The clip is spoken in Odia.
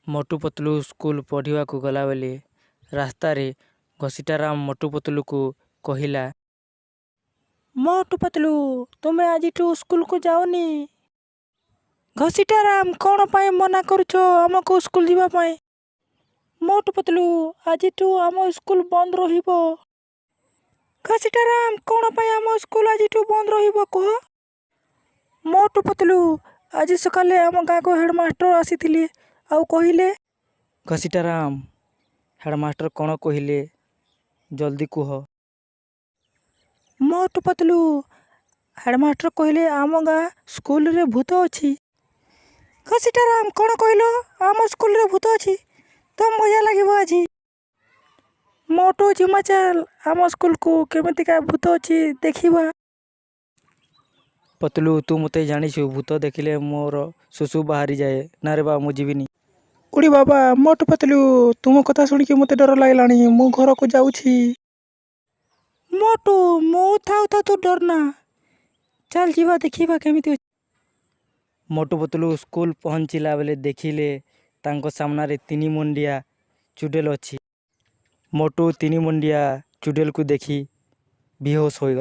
ମୋଟୁ ପତଲୁ ସ୍କୁଲ ପଢ଼ିବାକୁ ଗଲାବେଳେ ରାସ୍ତାରେ ଘଷିଟାରାମ ମୋଟୁ ପତଲୁକୁ କହିଲା, ମୋଟୁ ପତଲୁ, ତୁମେ ଆଜିଠୁ ସ୍କୁଲକୁ ଯାଅନି। ଘଷିଟାରାମ, କ'ଣ ପାଇଁ ମନା କରୁଛ ଆମକୁ ସ୍କୁଲ ଯିବା ପାଇଁ? ମୋଟୁ ପତଲୁ, ଆଜିଠୁ ଆମ ସ୍କୁଲ ବନ୍ଦ ରହିବ। ଘଷିଟାରାମ, କ'ଣ ପାଇଁ ଆମ ସ୍କୁଲ ଆଜିଠୁ ବନ୍ଦ ରହିବ କୁହ? ମୋଟୁ ପତଲୁ, ଆଜି ସକାଳେ ଆମ ଗାଁକୁ ହେଡ଼ମାଷ୍ଟର ଆସିଥିଲେ ଆଉ କହିଲେ। ଘଷିଟାରାମ, ହେଡ଼ମାଷ୍ଟର କ'ଣ କହିଲେ ଜଲ୍ଦି କୁହ? ମୋଟୁ ପତଲୁ, ହେଡ଼ମାଷ୍ଟର କହିଲେ ଆମ ଗାଁ ସ୍କୁଲରେ ଭୂତ ଅଛି। ଘଷିଟାରାମ, କ'ଣ କହିଲ? ଆମ ସ୍କୁଲରେ ଭୂତ ଅଛି? ତ ମଜା ଲାଗିବ ଆଜି। ମୋଟୁ, ଜିମା ଚାଲ ଆମ ସ୍କୁଲକୁ, କେମିତିକା ଭୂତ ଅଛି ଦେଖିବା। ପତଲୁ, ତୁ ମୋତେ ଜାଣିଛୁ, ଭୂତ ଦେଖିଲେ ମୋର ସୁସୁ ବାହାରିଯାଏ। ନା ରେ ବା, ମୁଁ ଯିବିନି। ଉଡ଼ି ବାବା, ମୋଟୁ ପତଲୁ, ତୁମ କଥା ଶୁଣିକି ମୋତେ ଡର ଲାଗିଲାଣି। ମୁଁ ଘରକୁ ଯାଉଛି। ମୋଟୁ, ମୁଁ ଥାଉ ତୁ ଡରନା। ଚାଲ ଯିବା, ଦେଖିବା କେମିତି ଅଛି। ମୋଟୁ ପତଲୁ ସ୍କୁଲ ପହଞ୍ଚିଲା ବେଳେ ଦେଖିଲେ ତାଙ୍କ ସାମ୍ନାରେ 3 ମୁଣ୍ଡିଆ ଚୁଡ଼େଲ ଅଛି। ମୋଟୁ 3 ମୁଣ୍ଡିଆ ଚୁଡ଼େଲକୁ ଦେଖି ବେହୋସ ହୋଇଗଲା।